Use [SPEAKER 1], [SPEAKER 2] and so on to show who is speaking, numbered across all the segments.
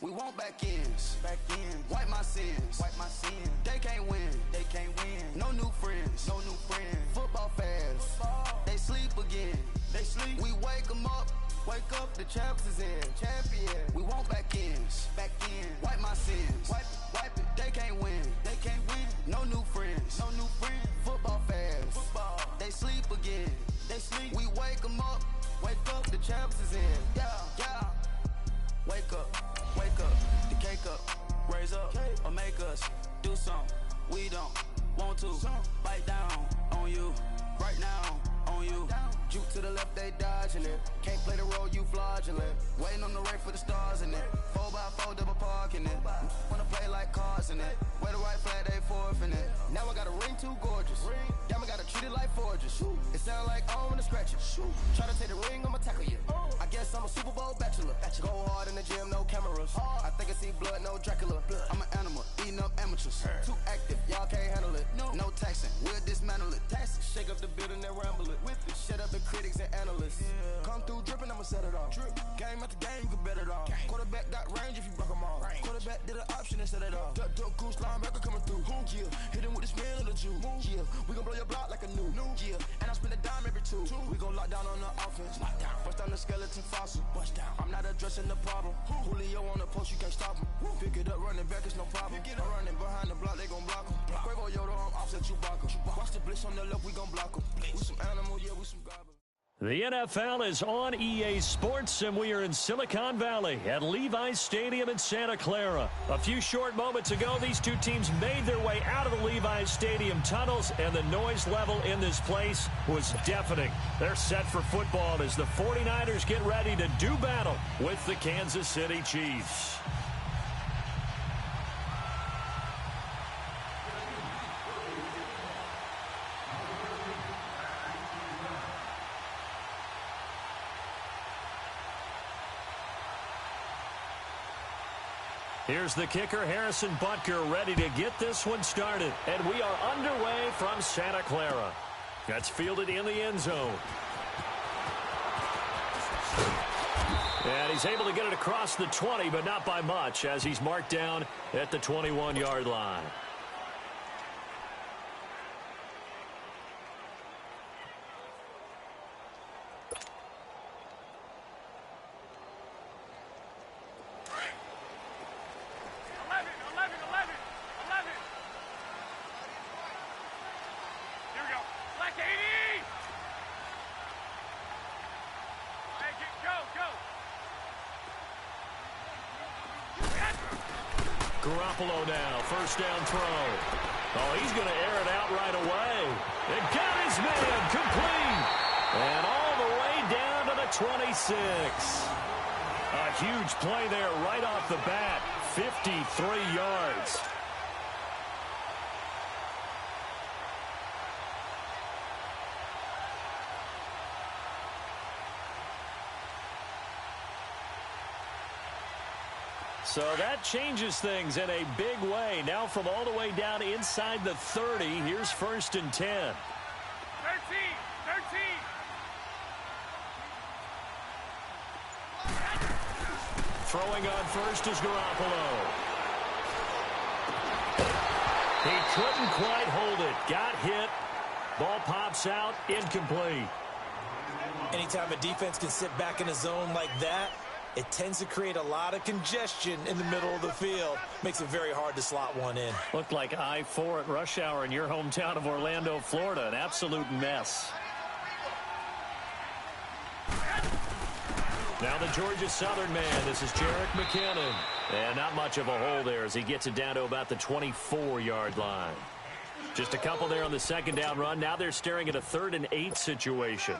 [SPEAKER 1] We want back ends. Wipe my sins. They can't win. No new friends. Football fans. They sleep again. We wake them up. The champs is in. We want back ends. Wipe my sins. Wipe it. They can't win. No new friends. Football fans. They sleep again. We wake them up. The champs is in. Yeah. Wake up. The cake up. Raise up or make us do something we don't want to. Bite down on you. Right now on you. Juke to the left, they dodging it. Can't play the role, you fraudulent. Waiting on the right for the stars in it. 4x4 double parking it. Wanna play like cars in it. Wear the right flag, they forfeiting it. Now I got a ring too gorgeous. Damn, I gotta treat it like forges. It sound like I wanna scratch it. Try to take the ring, I'ma tackle you. I guess I'm a Super Bowl bachelor. Go hard in the gym, no cameras. I think I see blood, no Dracula. I'm an animal, eating up amateurs. Too active, y'all can't handle it. No taxing, we'll dismantle it. Shake up the building and ramble it. Shut up the critics and analysts. Come through dripping, I'ma set it off. Game after game, you can bet it off. Quarterback got range if you block them all. Quarterback did an option and set it off. Duck, goose, linebacker coming through. Yeah, hit him with the spin of the Jew. Yeah, we gon' blow your block like a new. Yeah, and I spend a dime every two. We gon' lock down on the offense. Bust down the skeleton fossil. I'm not addressing the problem. Julio on the post, you can't stop him. Pick it up, running back, it's no problem. I'm running behind the block, they gon' block him. Quavo Yoda, I'm offset Chewbacca. Watch the blitz on the left, we gon' block him. We some animal, yeah, we some goblins.
[SPEAKER 2] The NFL is on EA Sports, and we are in Silicon Valley at Levi's Stadium in Santa Clara. A few short moments ago, these two teams made their way out of the Levi's Stadium tunnels, and the noise level in this place was deafening. They're set for football as the 49ers get ready to do battle with the Kansas City Chiefs. Here's the kicker, Harrison Butker, ready to get this one started. And we are underway from Santa Clara. That's fielded in the end zone. And he's able to get it across the 20, but not by much, as he's marked down at the 21-yard line. Garoppolo now, first down throw. Oh, he's going to air it out right away. It got his man complete. And all the way down to the 26. A huge play there right off the bat. 53 yards. So that changes things in a big way. Now from all the way down inside the 30, here's 1st and 10. 13. Throwing on first is Garoppolo. He couldn't quite hold it. Got hit. Ball pops out. Incomplete.
[SPEAKER 3] Anytime a defense can sit back in a zone like that, it tends to create a lot of congestion in the middle of the field. Makes it very hard to slot one in.
[SPEAKER 2] Looked like I-4 at rush hour in your hometown of Orlando, Florida. An absolute mess. Now the Georgia Southern man. This is Jerick McKinnon. And not much of a hole there as he gets it down to about the 24-yard line. Just a couple there on the second down run. Now they're staring at a 3rd and 8 situation.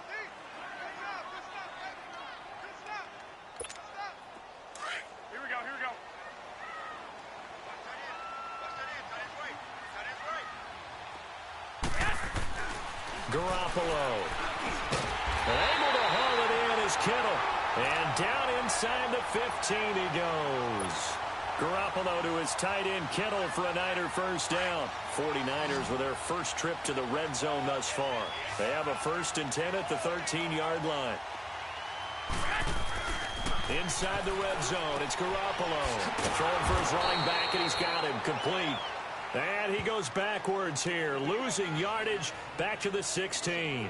[SPEAKER 2] Garoppolo. Able to haul it in is Kittle. And down inside the 15 he goes. Garoppolo to his tight end Kittle for a Niner first down. 49ers with their first trip to the red zone thus far. They have a 1st and 10 at the 13-yard line. Inside the red zone, it's Garoppolo. Throwing for his running back, and he's got him complete. And he goes backwards here, losing yardage back to the 16.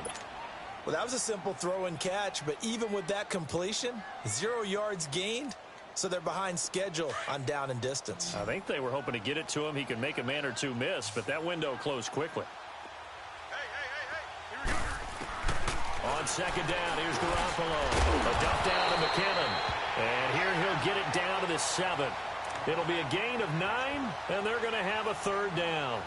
[SPEAKER 3] Well, that was a simple throw and catch, but even with that completion, 0 yards gained, so they're behind schedule on down and distance.
[SPEAKER 2] I think they were hoping to get it to him. He could make a man or two miss, but that window closed quickly.
[SPEAKER 4] Hey, here we go.
[SPEAKER 2] On second down, here's Garoppolo. A dump down to McKinnon. And here he'll get it down to the 7. It'll be a gain of 9, and they're going to have a third down.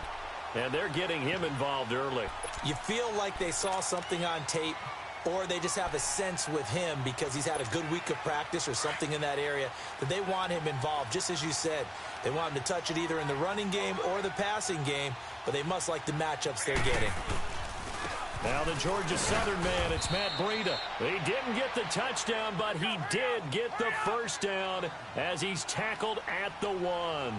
[SPEAKER 2] And they're getting him involved early.
[SPEAKER 3] You feel like they saw something on tape, or they just have a sense with him because he's had a good week of practice or something in that area that they want him involved. Just as you said, they want him to touch it either in the running game or the passing game, but they must like the matchups they're getting.
[SPEAKER 2] Now the Georgia Southern man, it's Matt Breida. He didn't get the touchdown, but he did get the first down as he's tackled at the 1.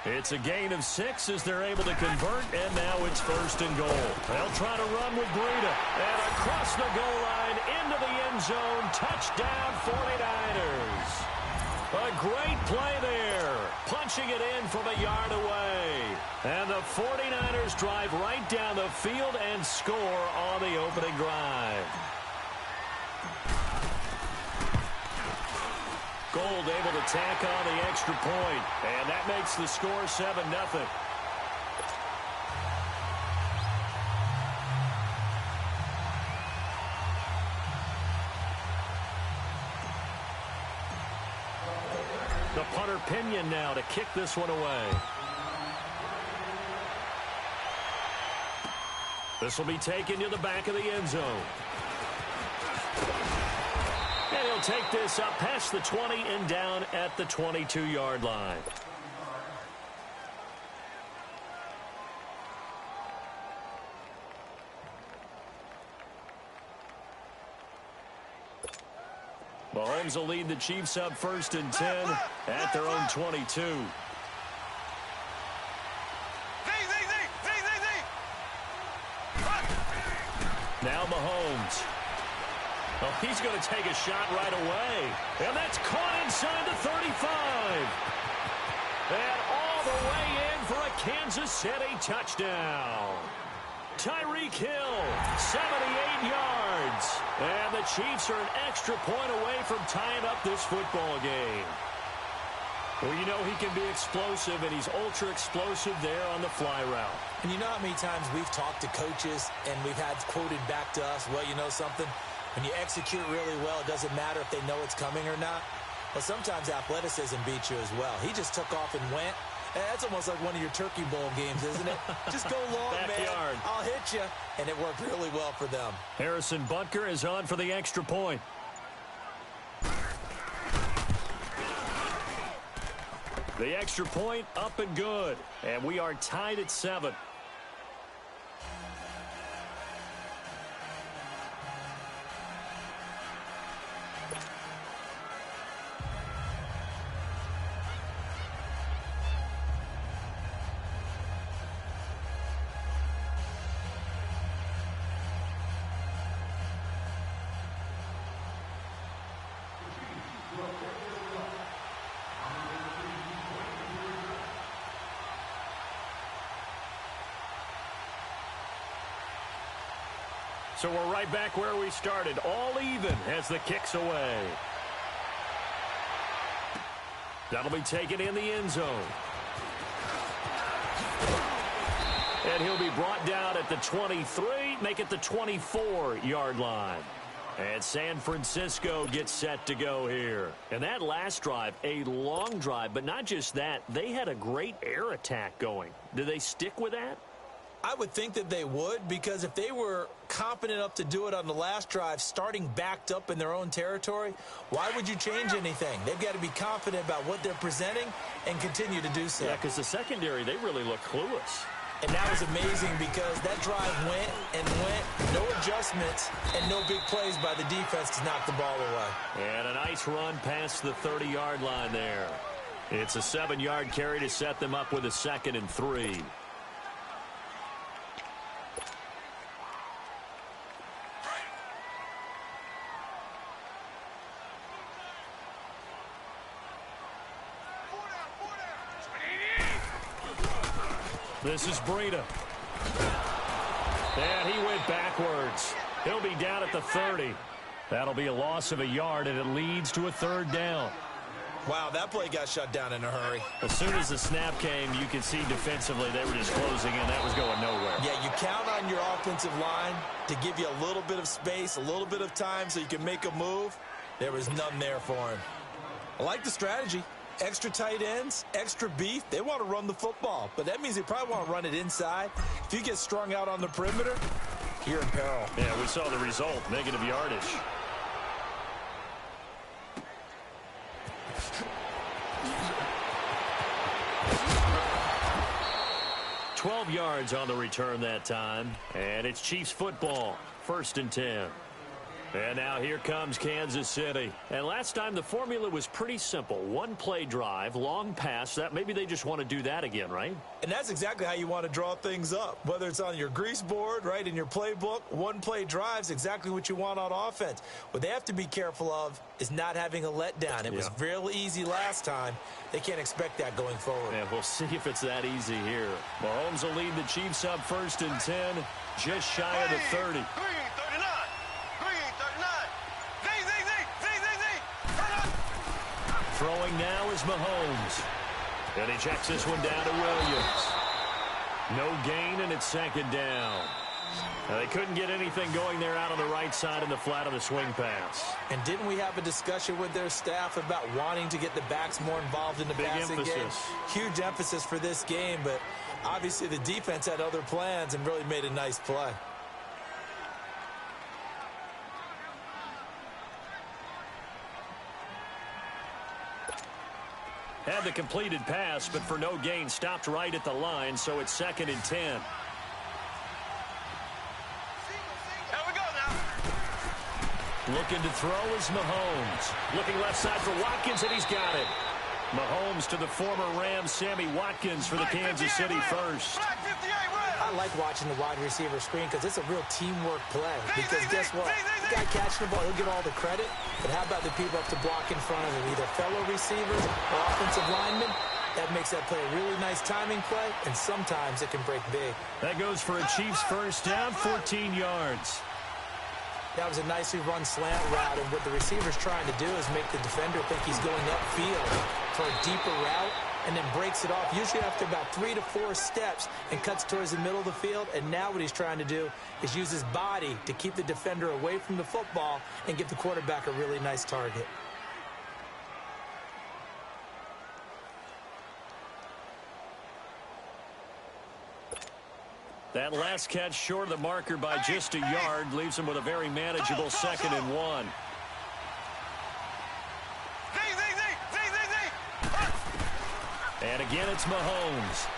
[SPEAKER 2] It's a gain of 6 as they're able to convert, and now it's first and goal. They'll try to run with Breida. And across the goal line, into the end zone, touchdown 49ers. A great play there, punching it in from a yard away. And the 49ers drive right down the field and score on the opening drive. Gold able to tack on the extra point, and that makes the score 7-0. The punter Pinion now to kick this one away. This will be taken to the back of the end zone. And he'll take this up past the 20 and down at the 22-yard line. Mahomes will lead the Chiefs up first and 10 at their own 22. Now Mahomes. Oh, he's going to take a shot right away. And that's caught inside the 35. And all the way in for a Kansas City touchdown. Tyreek Hill, 78 yards. And the Chiefs are an extra point away from tying up this football game. Well, you know he can be explosive, and he's ultra-explosive there on the fly route.
[SPEAKER 3] And you know how many times we've talked to coaches, and we've had quoted back to us, well, you know something? When you execute really well, it doesn't matter if they know it's coming or not. Well, sometimes athleticism beats you as well. He just took off and went. That's almost like one of your Turkey Bowl games, isn't it? Just go long, man. I'll hit you. And it worked really well for them.
[SPEAKER 2] Harrison Butker is on for the extra point. The extra point up and good. And we are tied at 7. So we're right back where we started, all even as the kick's away. That'll be taken in the end zone. And he'll be brought down at the 23, make it the 24-yard line. And San Francisco gets set to go here. And that last drive, a long drive, but not just that, they had a great air attack going. Do they stick with that?
[SPEAKER 3] I would think that they would, because if they were confident enough to do it on the last drive, starting backed up in their own territory, why would you change anything? They've got to be confident about what they're presenting and continue to do so.
[SPEAKER 2] Yeah, because the secondary, they really look clueless.
[SPEAKER 3] And that was amazing because that drive went and went, no adjustments, and no big plays by the defense to knock the ball away.
[SPEAKER 2] And a nice run past the 30-yard line there. It's a 7-yard carry to set them up with a 2nd and 3. This is Breida. And he went backwards. He'll be down at the 30. That'll be a loss of a yard, and it leads to a 3rd down.
[SPEAKER 3] Wow, that play got shut down in a hurry.
[SPEAKER 2] As soon as the snap came, you could see defensively they were just closing in. That was going nowhere.
[SPEAKER 3] Yeah, you count on your offensive line to give you a little bit of space, a little bit of time so you can make a move. There was none there for him. I like the strategy. Extra tight ends, extra beef. They want to run the football, but that means they probably want to run it inside. If you get strung out on the perimeter, you're in peril.
[SPEAKER 2] Yeah, we saw the result, negative yardage. 12 yards on the return that time, and it's Chiefs football, 1st and 10. And now here comes Kansas City. And last time the formula was pretty simple. 1-play drive, long pass. That maybe they just want to do that again, right?
[SPEAKER 3] And that's exactly how you want to draw things up. Whether it's on your grease board, right, in your playbook, 1-play drive is exactly what you want on offense. What they have to be careful of is not having a letdown. It was real easy last time. They can't expect that going forward.
[SPEAKER 2] And we'll see if it's that easy here. Mahomes will lead the Chiefs up 1st and 10, just shy of the 30. Throwing now is Mahomes. And he checks this one down to Williams. No gain, and it's 2nd down. Now, they couldn't get anything going there out on the right side in the flat of the swing pass.
[SPEAKER 3] And didn't we have a discussion with their staff about wanting to get the backs more involved in the passing game? Huge emphasis for this game, but obviously the defense had other plans and really made a nice play.
[SPEAKER 2] Had the completed pass, but for no gain, stopped right at the line, so it's 2nd and 10.
[SPEAKER 4] Here we go now.
[SPEAKER 2] Looking to throw is Mahomes. Looking left side for Watkins, and he's got it. Mahomes to the former Rams, Sammy Watkins, for the Kansas City first.
[SPEAKER 3] I like watching the wide receiver screen because it's a real teamwork play. Because guess what? The guy catching the ball, he'll get all the credit. But how about the people up to block in front of him? Either fellow receivers or offensive linemen. That makes that play a really nice timing play, and sometimes it can break big.
[SPEAKER 2] That goes for a Chiefs first down, 14 yards.
[SPEAKER 3] That was a nicely run slant route, and what the receiver's trying to do is make the defender think he's going upfield for a deeper route, and then breaks it off, usually after about 3 to 4 steps, and cuts towards the middle of the field. And now what he's trying to do is use his body to keep the defender away from the football and give the quarterback a really nice target.
[SPEAKER 2] That last catch short of the marker by just a yard leaves him with a very manageable 2nd and 1. And again, it's Mahomes.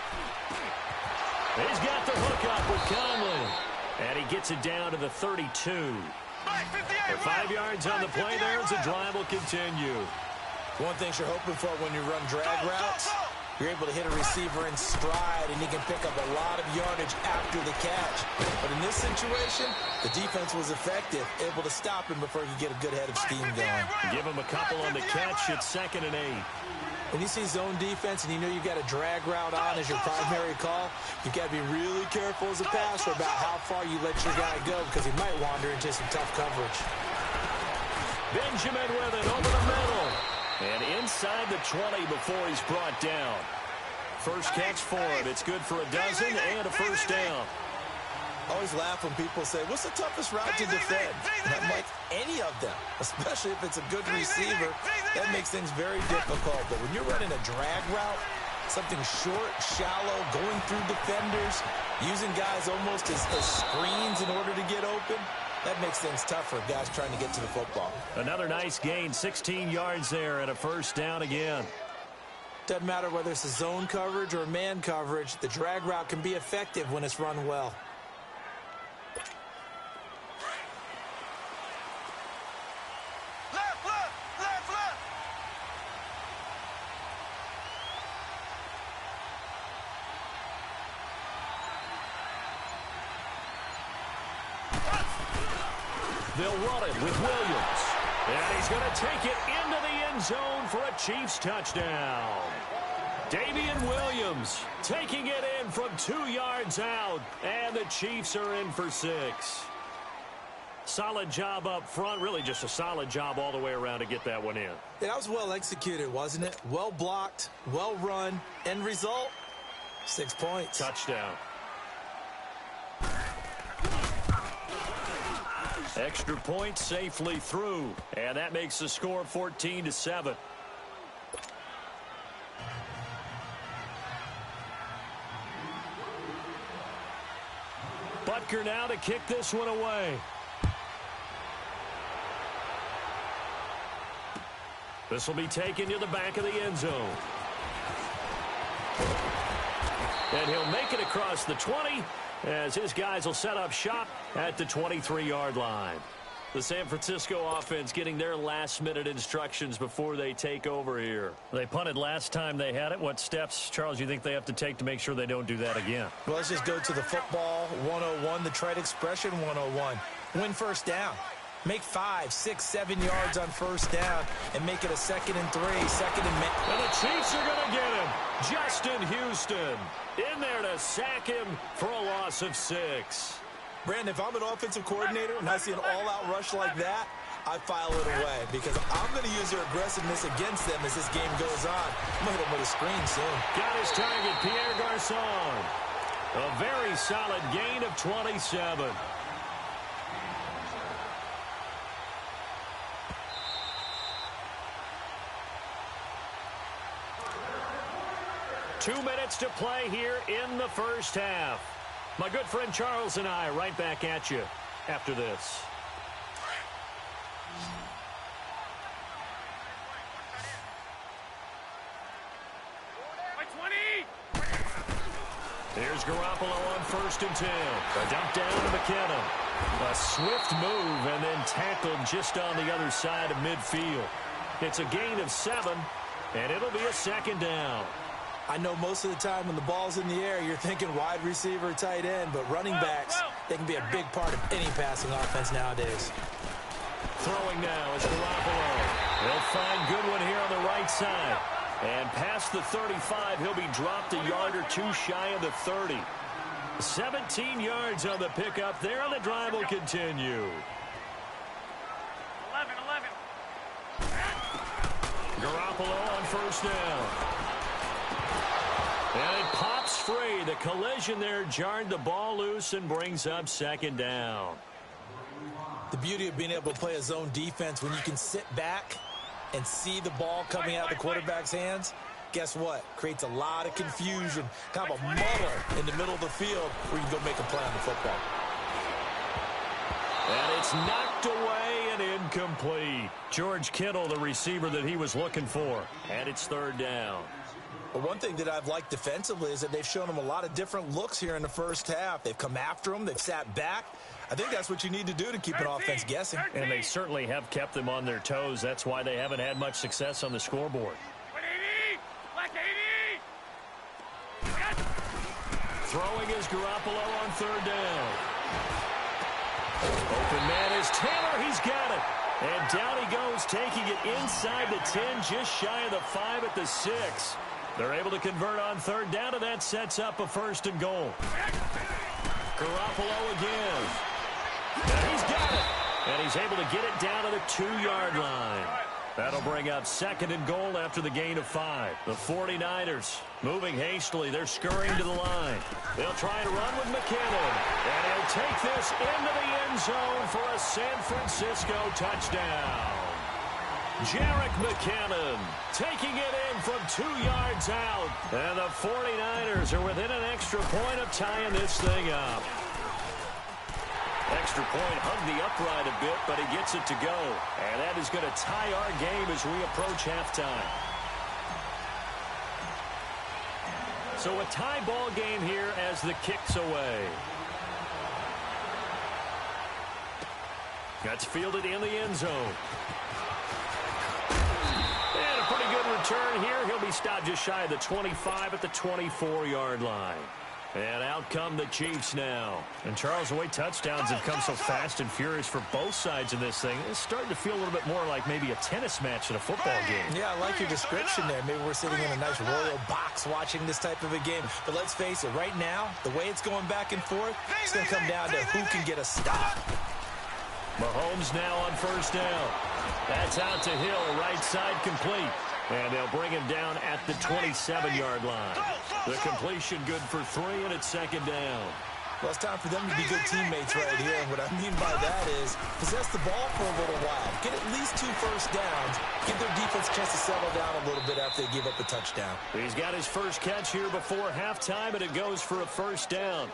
[SPEAKER 2] He's got the hook up with Conley. And he gets it down to the 32. For 5 yards on the play there, as the drive will continue.
[SPEAKER 3] One thing you're hoping for when you run drag routes, you're able to hit a receiver in stride, and he can pick up a lot of yardage after the catch. But in this situation, the defense was effective, able to stop him before he could get a good head of steam going.
[SPEAKER 2] Give him a couple on the catch. It's 2nd and 8.
[SPEAKER 3] When you see zone defense and you know you've got a drag route on as your primary call, you've got to be really careful as a passer about how far you let your guy go, because he might wander into some tough coverage.
[SPEAKER 2] Benjamin with it over the middle. And inside the 20 before he's brought down. First catch for him. It's good for a dozen and a first down.
[SPEAKER 3] I always laugh when people say, what's the toughest route to defend? And I'm like, any of them, especially if it's a good receiver. That makes things very difficult. But when you're running a drag route, something short, shallow, going through defenders, using guys almost as screens in order to get open, that makes things tough for guys trying to get to the football.
[SPEAKER 2] Another nice gain, 16 yards there, and a first down again.
[SPEAKER 3] Doesn't matter whether it's a zone coverage or man coverage, the drag route can be effective when it's run well.
[SPEAKER 2] They'll run it with Williams. And he's going to take it into the end zone for a Chiefs touchdown. Damian Williams taking it in from 2 yards out, and the Chiefs are in for 6. Solid job up front, really just a solid job all the way around to get that one in.
[SPEAKER 3] Yeah, that was well executed, wasn't it? Well blocked, well run, end result, 6 points.
[SPEAKER 2] Touchdown. Extra point safely through, and that makes the score 14-7. Butker now to kick this one away. This will be taken to the back of the end zone. And he'll make it across the 20 as his guys will set up shop at the 23-yard line. The San Francisco offense getting their last-minute instructions before they take over here. They punted last time they had it. What steps, Charles, you think they have to take to make sure they don't do that again?
[SPEAKER 3] Well, let's just go to the football 101, the trade expression 101. Win first down. Make 5, 6, 7 yards on first down and make it a 2nd and 3, 2nd and...
[SPEAKER 2] And the Chiefs are going to get him. Justin Houston in there to sack him for a loss of 6.
[SPEAKER 3] Brandon, if I'm an offensive coordinator and I see an all-out rush like that, I file it away because I'm going to use their aggressiveness against them as this game goes on. I'm going to hit them with a screen soon.
[SPEAKER 2] Got his target, Pierre Garçon. A very solid gain of 27. 2 minutes to play here in the first half. My good friend Charles and I right back at you after this. Here's Garoppolo on 1st and 10. A dump down to McKinnon. A swift move and then tackled just on the other side of midfield. It's a gain of 7, and it'll be a 2nd down.
[SPEAKER 3] I know most of the time when the ball's in the air, you're thinking wide receiver, tight end, but running backs, they can be a big part of any passing offense nowadays.
[SPEAKER 2] Throwing now is Garoppolo. They'll find Goodwin here on the right side. And past the 35, he'll be dropped a yard or 2 shy of the 30. 17 yards on the pickup there, and the drive will continue.
[SPEAKER 4] 11.
[SPEAKER 2] Garoppolo on 1st down. And it pops free. The collision there jarred the ball loose and brings up 2nd down.
[SPEAKER 3] The beauty of being able to play a zone defense when you can sit back and see the ball coming out of the quarterback's hands, guess what? Creates a lot of confusion, kind of a muddle in the middle of the field where you can go make a play on the football.
[SPEAKER 2] And it's knocked away and incomplete. George Kittle, the receiver that he was looking for. And it's 3rd down.
[SPEAKER 3] But one thing that I've liked defensively is that they've shown him a lot of different looks here in the first half. They've come after him. They've sat back. I think that's what you need to do to keep an offense guessing.
[SPEAKER 2] And they certainly have kept them on their toes. That's why they haven't had much success on the scoreboard. Throwing is Garoppolo on 3rd down. Open man is Taylor. He's got it. And down he goes, taking it inside the 10, just shy of the 5 at the 6. They're able to convert on 3rd down, and that sets up a 1st and goal. Garoppolo again. And he's got it. And he's able to get it down to the 2-yard line. That'll bring up 2nd and goal after the gain of 5. The 49ers moving hastily. They're scurrying to the line. They'll try to run with McKinnon. And he'll take this into the end zone for a San Francisco touchdown. Jerick McKinnon taking it in from 2 yards out. And the 49ers are within an extra point of tying this thing up. Extra point hugged the upright a bit, but he gets it to go. And that is going to tie our game as we approach halftime. So a tie ball game here as the kick's away. That's fielded in the end zone. And a pretty good return here. He'll be stopped just shy of the 25 at the 24-yard line. And out come the Chiefs now. And Charles, the way touchdowns have come so fast and furious for both sides in this thing, it's starting to feel a little bit more like maybe a tennis match in a football game.
[SPEAKER 3] Yeah, I like your description there. Maybe we're sitting in a nice royal box watching this type of a game. But let's face it, right now, the way it's going back and forth, it's going to come down to who can get a stop.
[SPEAKER 2] Mahomes now on first down. That's out to Hill, right side complete. And they'll bring him down at the 27-yard line. The completion good for 3, and it's second down.
[SPEAKER 3] Well, it's time for them to be good teammates right here. And what I mean by that is possess the ball for a little while. Get at least 2 first downs. Give their defense a chance to settle down a little bit after they give up a touchdown.
[SPEAKER 2] He's got his first catch here before halftime, and it goes for a first down.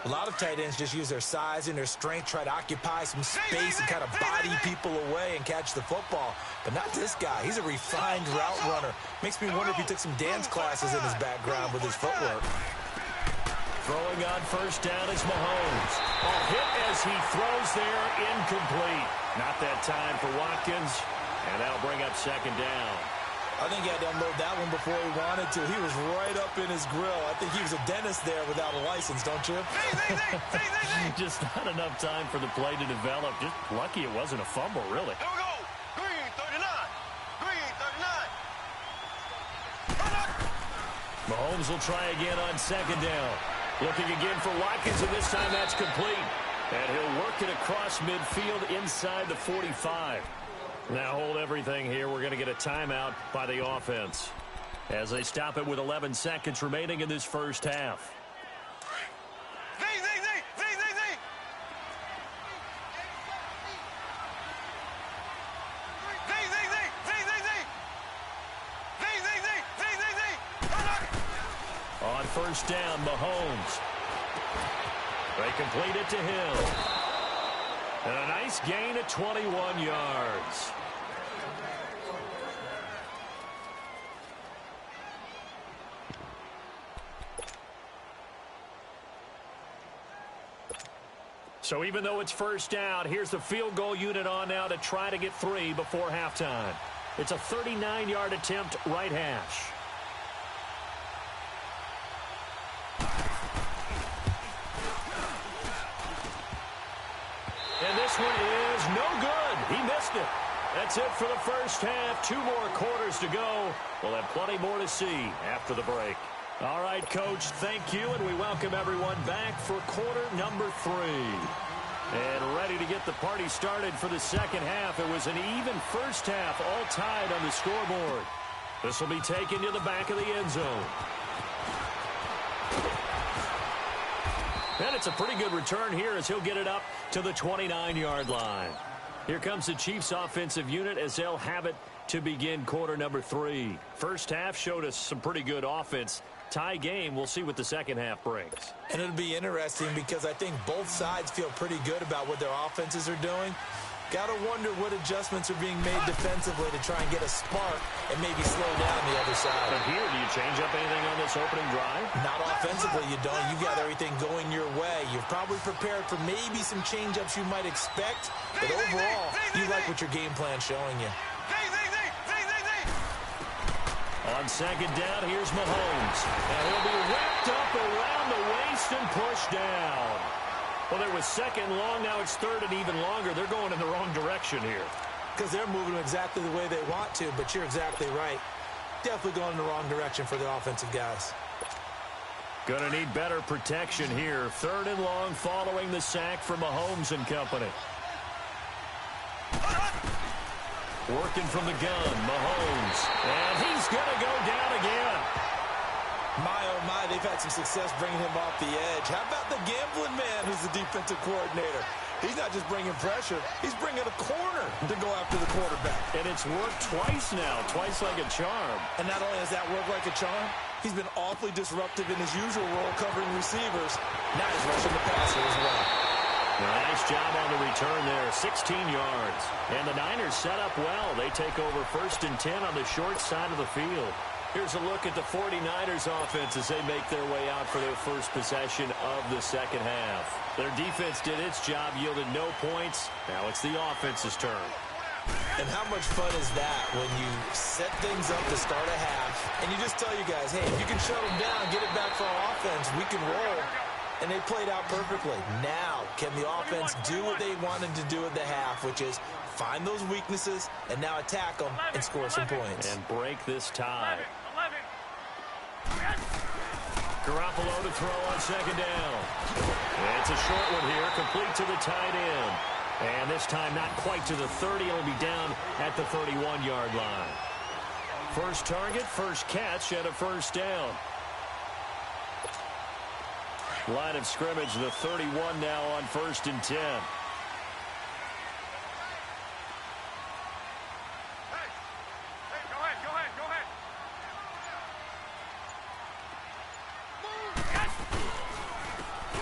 [SPEAKER 3] A lot of tight ends just use their size and their strength, try to occupy some space and kind of body people away and catch the football. But not this guy. He's a refined route runner. Makes me wonder if he took some dance classes in his background with his footwork.
[SPEAKER 2] Throwing on first down is Mahomes. A hit as he throws there, incomplete. Not that time for Watkins, and that'll bring up second down.
[SPEAKER 3] I think he had to unload that one before he wanted to. He was right up in his grill. I think he was a dentist there without a license, don't you?
[SPEAKER 2] Just not enough time for the play to develop. Just lucky it wasn't a fumble, really.
[SPEAKER 4] Here we go. Green 39. Green 39.
[SPEAKER 2] Mahomes will try again on second down. Looking again for Watkins, and this time that's complete. And he'll work it across midfield inside the 45. Now hold everything here. We're going to get a timeout by the offense as they stop it with 11 seconds remaining in this first half. On first down, Mahomes. They complete it to Hill. And a nice gain of 21 yards. So even though it's first down, here's the field goal unit on now to try to get 3 before halftime. It's a 39-yard attempt, right hash. And this one is no good. He missed it. That's it for the first half. 2 more quarters to go. We'll have plenty more to see after the break. All right, Coach, thank you, and we welcome everyone back for quarter number 3. And ready to get the party started for the second half. It was an even first half, all tied on the scoreboard. This will be taken to the back of the end zone. And it's a pretty good return here as he'll get it up to the 29-yard line. Here comes the Chiefs offensive unit as they'll have it to begin quarter number 3. First half showed us some pretty good offense. Tie game, we'll see what the second half brings.
[SPEAKER 3] And it'll be interesting because I think both sides feel pretty good about what their offenses are doing. Got to wonder what adjustments are being made defensively to try and get a spark and maybe slow down the other side.
[SPEAKER 2] But here, do you change up anything on this opening drive?
[SPEAKER 3] Not offensively, you don't. You got everything going your way. You've probably prepared for maybe some change-ups you might expect, but overall, you like what your game plan's showing you.
[SPEAKER 2] On second down, here's Mahomes. And he'll be wrapped up around the waist and pushed down. Well, there was second long, now it's third and even longer. They're going in the wrong direction here.
[SPEAKER 3] Because they're moving exactly the way they want to, but you're exactly right. Definitely going in the wrong direction for the offensive guys.
[SPEAKER 2] Going to need better protection here. Third and long following the sack from Mahomes and company. Working from the gun, Mahomes. And he's going to go down again.
[SPEAKER 3] My, oh my, they've had some success bringing him off the edge. How about the gambling man who's the defensive coordinator? He's not just bringing pressure, he's bringing a corner to go after the quarterback.
[SPEAKER 2] And it's worked twice now, twice like a charm.
[SPEAKER 3] And not only has that worked like a charm, he's been awfully disruptive in his usual role covering receivers. Now he's rushing the passer as well.
[SPEAKER 2] Nice job on the return there, 16 yards. And the Niners set up well. They take over 1st and 10 on the short side of the field. Here's a look at the 49ers offense as they make their way out for their first possession of the second half. Their defense did its job, yielded no points. Now it's the offense's turn.
[SPEAKER 3] And how much fun is that when you set things up to start a half, and you just tell you guys, hey, if you can shut them down, get it back for our offense, we can roll. And they played out perfectly. Now, can the offense do what they wanted to do at the half, which is find those weaknesses and now attack them and score some points.
[SPEAKER 2] And break this tie. Garoppolo to throw on second down. It's a short one here, complete to the tight end. And this time not quite to the 30. It'll be down at the 31-yard line. First target, first catch, and a first down. Line of scrimmage, the 31 now on 1st and 10.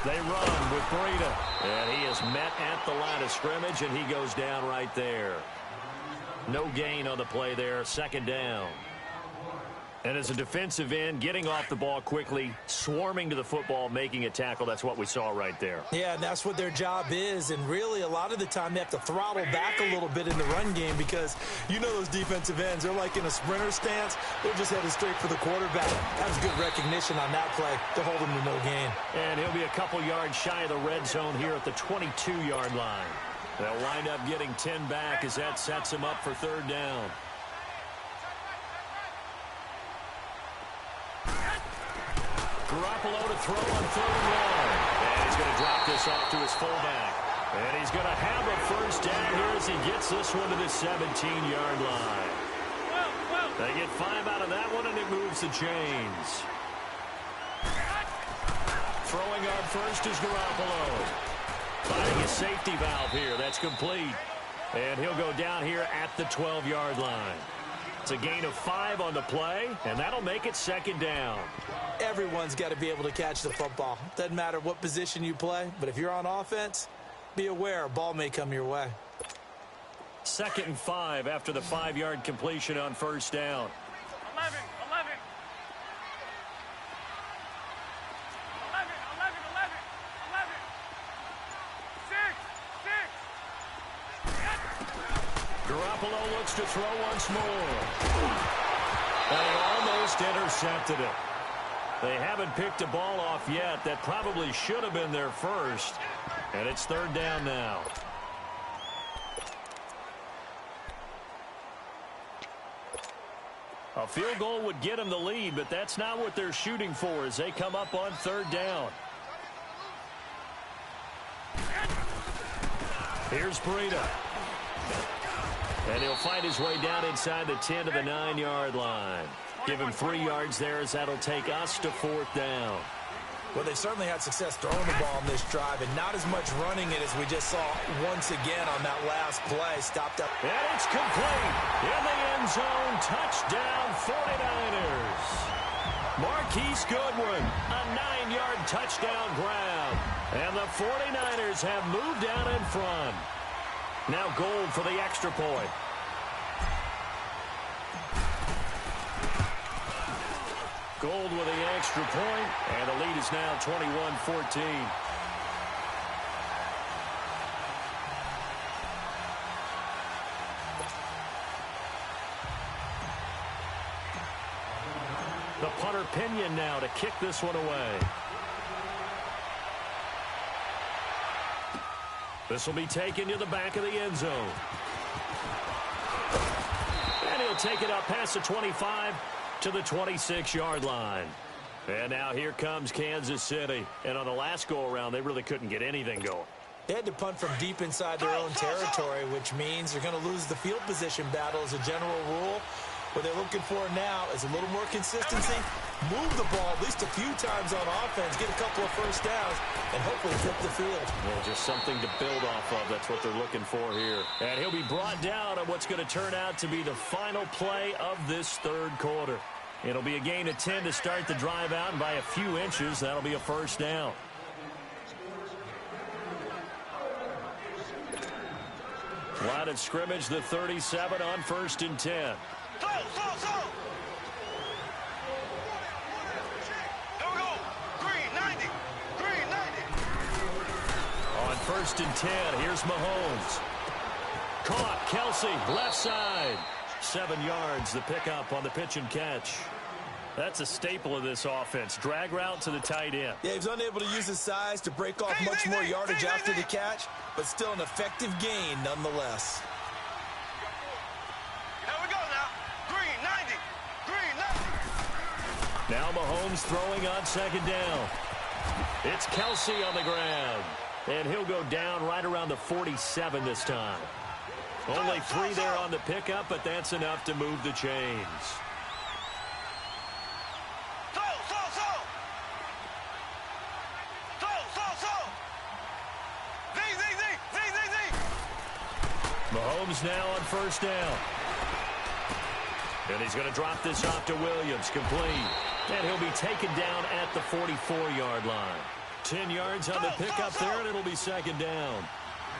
[SPEAKER 2] They run with Breida. And he is met at the line of scrimmage, and he goes down right there. No gain on the play there, second down. And as a defensive end, getting off the ball quickly, swarming to the football, making a tackle, that's what we saw right there.
[SPEAKER 3] Yeah, and that's what their job is. And really, a lot of the time, they have to throttle back a little bit in the run game because you know those defensive ends, they're like in a sprinter stance. They're just headed straight for the quarterback. That was good recognition on that play to hold him to no gain.
[SPEAKER 2] And he'll be a couple yards shy of the red zone here at the 22-yard line. They'll wind up getting 10 back as that sets him up for third down. Garoppolo to throw on 3rd and 1. And he's going to drop this off to his fullback. And he's going to have a first down here as he gets this one to the 17-yard line. They get 5 out of that one, and it moves the chains. Throwing on first is Garoppolo. Finding a safety valve here. That's complete. And he'll go down here at the 12-yard line. It's a gain of 5 on the play, and that'll make it second down.
[SPEAKER 3] Everyone's got to be able to catch the football. Doesn't matter what position you play, but if you're on offense, be aware a ball may come your way.
[SPEAKER 2] 2nd and 5 after the 5-yard completion on first down.
[SPEAKER 4] 11. 6.
[SPEAKER 2] Garoppolo looks to throw once more. And he almost intercepted it. They haven't picked a ball off yet. That probably should have been their first. And it's third down now. A field goal would get them the lead, but that's not what they're shooting for as they come up on third down. Here's Breida. And he'll find his way down inside the 10 to the 9-yard line. Give him 3 yards there as that'll take us to fourth down.
[SPEAKER 3] Well, they certainly had success throwing the ball in this drive and not as much running it as we just saw once again on that last play. Stopped up.
[SPEAKER 2] And it's complete. In the end zone. Touchdown 49ers. Marquise Goodwin, a 9-yard touchdown grab. And the 49ers have moved down in front. Now Gold for the extra point. Gold with the extra point, and the lead is now 21-14. The punter Pinion now to kick this one away. This will be taken to the back of the end zone. And he'll take it up past the 25 to the 26-yard line. And now here comes Kansas City. And on the last go-around, they really couldn't get anything going.
[SPEAKER 3] They had to punt from deep inside their own territory, which means they're going to lose the field position battle as a general rule. What they're looking for now is a little more consistency, move the ball at least a few times on offense, get a couple of first downs, and hopefully flip the field.
[SPEAKER 2] Yeah, just something to build off of. That's what they're looking for here. And he'll be brought down on what's going to turn out to be the final play of this third quarter. It'll be a gain of 10 to start the drive out, and by a few inches, that'll be a first down. Line of scrimmage, the 37 on 1st and 10.
[SPEAKER 4] Slow. Here we go. Green 90.
[SPEAKER 2] On 1st and 10, here's Mahomes. Caught. Kelsey, left side. 7 yards, the pickup on the pitch and catch. That's a staple of this offense. Drag route to the tight end.
[SPEAKER 3] Yeah, he's unable to use his size to break off much more yardage after the catch, but still an effective gain nonetheless.
[SPEAKER 4] Here we go now. Green 90. Green 90.
[SPEAKER 2] Now Mahomes throwing on second down. It's Kelsey on the ground. And he'll go down right around the 47 this time. Only 3 there on the pickup, but that's enough to move the chains. Mahomes now on first down. And he's going to drop this off to Williams, complete. And he'll be taken down at the 44-yard line. 10 yards on the pickup there, and it'll be second down.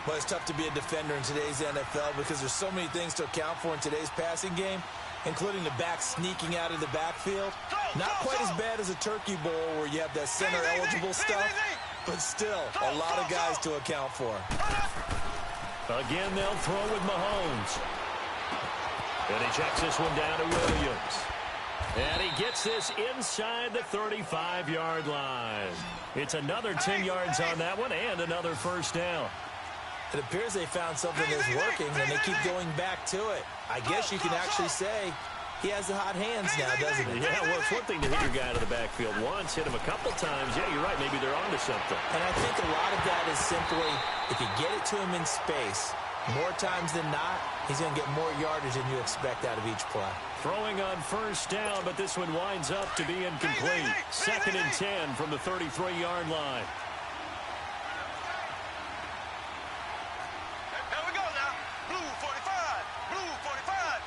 [SPEAKER 3] Well, it's tough to be a defender in today's NFL because there's so many things to account for in today's passing game, including the back sneaking out of the backfield. Not quite as bad as a turkey bowl where you have that center-eligible stuff, but still a lot of guys to account for.
[SPEAKER 2] Again, they'll throw with Mahomes. And he checks this one down to Williams. And he gets this inside the 35-yard line. It's another 10 yards on that one and another first down.
[SPEAKER 3] It appears they found something that's working, and they keep going back to it. I guess you can actually say he has the hot hands now, doesn't he?
[SPEAKER 2] Yeah, well, it's one thing to hit your guy out of the backfield once, hit him a couple times. Yeah, you're right. Maybe they're onto something.
[SPEAKER 3] And I think a lot of that is simply if you get it to him in space, more times than not, he's going to get more yardage than you expect out of each play.
[SPEAKER 2] Throwing on first down, but this one winds up to be incomplete. 2nd and 10 from the 33-yard line.
[SPEAKER 4] Here we go now. Blue 45. Blue 45.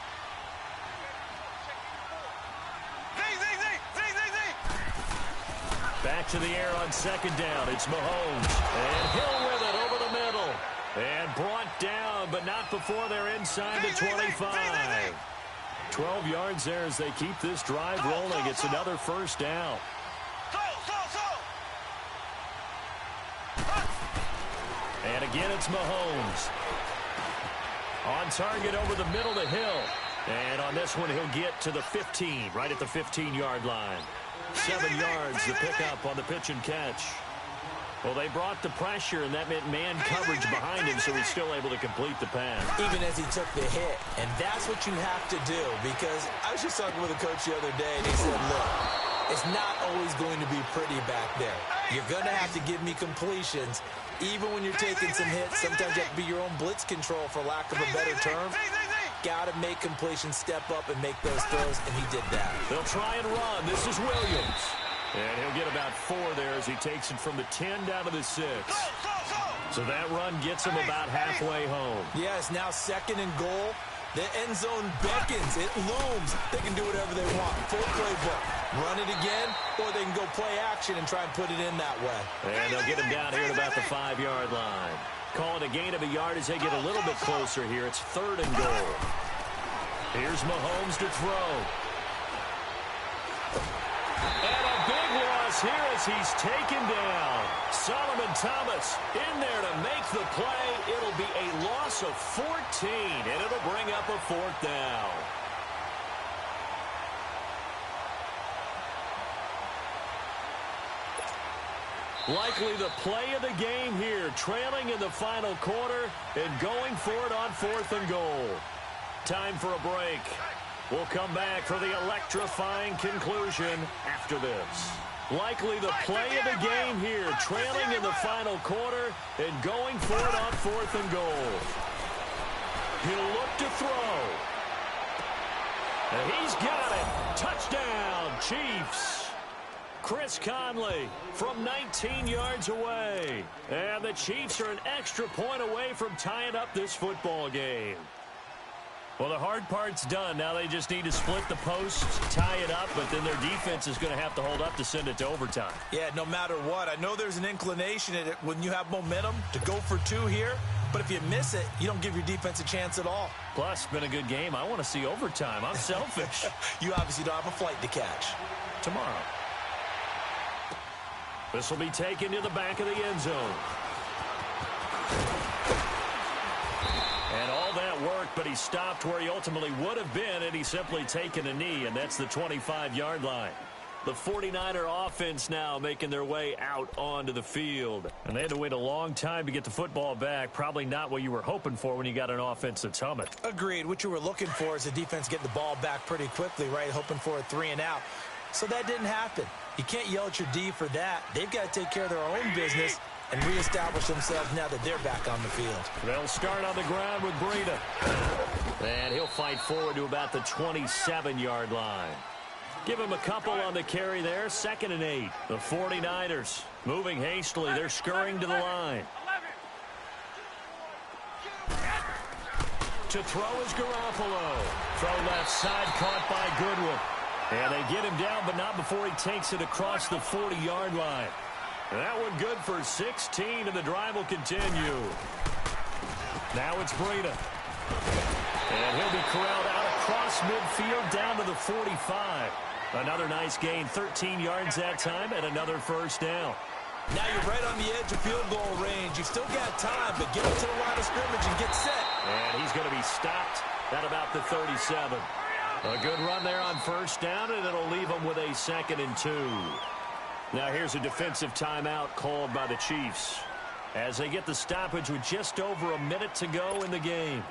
[SPEAKER 2] Back to the air on second down. It's Mahomes. And Hill with it over the middle. And brought down, but not before they're inside the 25. 12 yards there as they keep this drive rolling. It's another first down. And again, it's Mahomes. On target over the middle to Hill. And on this one, he'll get to the 15, right at the 15-yard line. 7 yards, the pickup on the pitch and catch. Well, they brought the pressure, and that meant man coverage behind him, so he's still able to complete the pass.
[SPEAKER 3] Even as he took the hit. And that's what you have to do, because I was just talking with a coach the other day, and he said, look, it's not always going to be pretty back there. You're going to have to give me completions. Even when you're taking some hits, sometimes you have to be your own blitz control, for lack of a better term. Got to make completions, step up, and make those throws, and he did that.
[SPEAKER 2] They'll try and run. This is Williams. And he'll get about 4 there as he takes it from the 10 down to the 6. So that run gets him about halfway home.
[SPEAKER 3] Yes, now 2nd and goal. The end zone beckons. It looms. They can do whatever they want. Full playbook. Run it again, or they can go play action and try and put it in that way.
[SPEAKER 2] And they'll get him down here at about the 5-yard line. Calling a gain of a yard as they get a little bit closer here. It's 3rd and goal. Here's Mahomes to throw. And a big loss here as he's taken down. Solomon Thomas in there to make the play. It'll be a loss of 14, and it'll bring up a 4th down. Likely the play of the game here, trailing in the final quarter and going for it on 4th and goal. Time for a break. We'll come back for the electrifying conclusion after this. Likely the play of the game here, trailing in the final quarter and going for it on 4th and goal. He'll look to throw. And he's got it. Touchdown, Chiefs. Chris Conley from 19 yards away. And the Chiefs are an extra point away from tying up this football game. Well, the hard part's done. Now they just need to split the posts, tie it up, but then their defense is going to have to hold up to send it to overtime.
[SPEAKER 3] Yeah, no matter what. I know there's an inclination in it when you have momentum to go for 2 here, but if you miss it, you don't give your defense a chance at all.
[SPEAKER 2] Plus, it's been a good game. I want to see overtime. I'm selfish.
[SPEAKER 3] You obviously don't have a flight to catch.
[SPEAKER 2] Tomorrow. This will be taken to the back of the end zone. And all that work, but he stopped where he ultimately would have been, and he's simply taken a knee, and that's the 25-yard line. The 49er offense now making their way out onto the field. And they had to wait a long time to get the football back. Probably not what you were hoping for when you got an offense that's humming.
[SPEAKER 3] Agreed. What you were looking for is the defense getting the ball back pretty quickly, right? Hoping for a 3-and-out. So that didn't happen. You can't yell at your D for that. They've got to take care of their own business and reestablish themselves now that they're back on the field.
[SPEAKER 2] They'll start on the ground with Breida. And he'll fight forward to about the 27-yard line. Give him a couple on the carry there. 2nd and 8. The 49ers moving hastily. They're scurrying to the line. To throw is Garoppolo. Throw left side, caught by Goodwin. And they get him down, but not before he takes it across the 40-yard line. And that one good for 16, and the drive will continue. Now it's Breida. And he'll be corralled out across midfield down to the 45. Another nice gain, 13 yards that time, and another first down.
[SPEAKER 3] Now you're right on the edge of field goal range. You've still got time, but get up to the line of scrimmage and get set.
[SPEAKER 2] And he's going to be stopped at about the 37. A good run there on first down, and it'll leave him with a 2nd and 2. Now here's a defensive timeout called by the Chiefs as they get the stoppage with just over a minute to go in the game.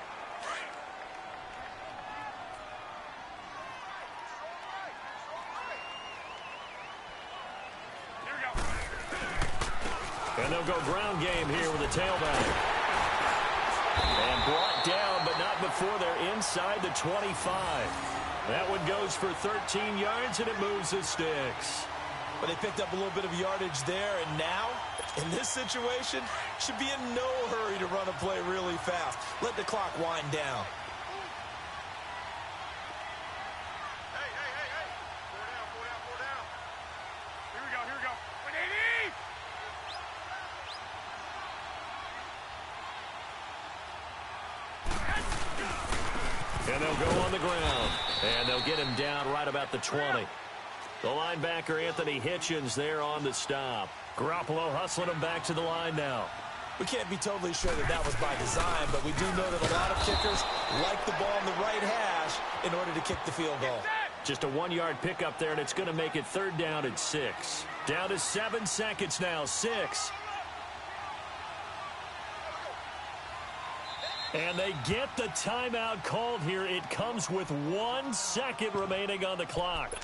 [SPEAKER 2] And they'll go ground game here with a tailback. And brought down, but not before they're inside the 25. That one goes for 13 yards, and it moves the sticks.
[SPEAKER 3] But they picked up a little bit of yardage there, and now, in this situation, should be in no hurry to run a play really fast. Let the clock wind down.
[SPEAKER 4] Hey. Four down. Here we go.
[SPEAKER 2] And they'll go on the ground. And they'll get him down right about the 20. The linebacker, Anthony Hitchens, there on the stop. Garoppolo hustling him back to the line now.
[SPEAKER 3] We can't be totally sure that was by design, but we do know that a lot of kickers like the ball in the right hash in order to kick the field goal.
[SPEAKER 2] Just a 1-yard pickup there, and it's going to make it 3rd down at 6. Down to 7 seconds now. 6. And they get the timeout called here. It comes with 1 second remaining on the clock.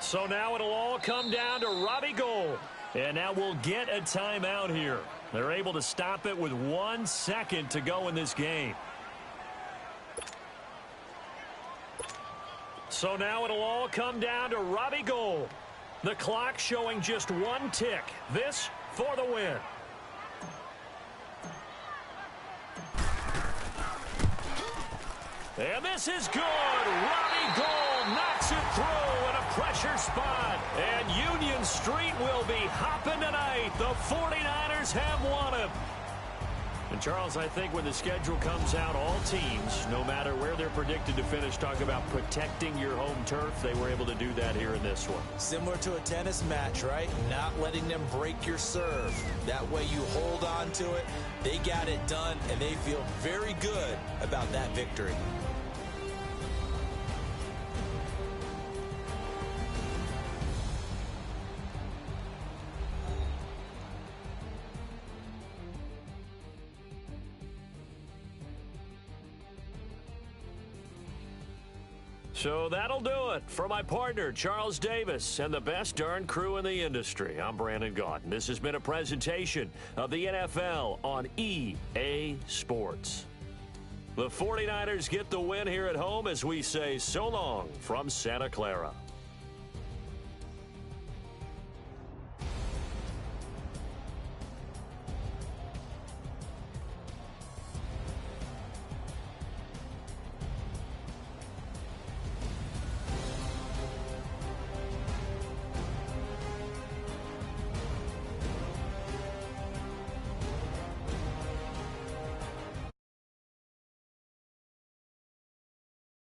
[SPEAKER 2] So now it'll all come down to Robbie Gould. And now we'll get a timeout here. They're able to stop it with 1 second to go in this game. So now it'll all come down to Robbie Gould. The clock showing just 1 tick. This for the win. And this is good. Robbie Gould knocks it through in a pressure spot. And Union Street will be hopping tonight. The 49ers have won it. And, Charles, I think when the schedule comes out, all teams, no matter where they're predicted to finish, talk about protecting your home turf. They were able to do that here in this one.
[SPEAKER 3] Similar to a tennis match, right? Not letting them break your serve. That way you hold on to it. They got it done, and they feel very good about that victory.
[SPEAKER 2] So that'll do it for my partner, Charles Davis, and the best darn crew in the industry. I'm Brandon Gaudin. This has been a presentation of the NFL on EA Sports. The 49ers get the win here at home as we say so long from Santa Clara.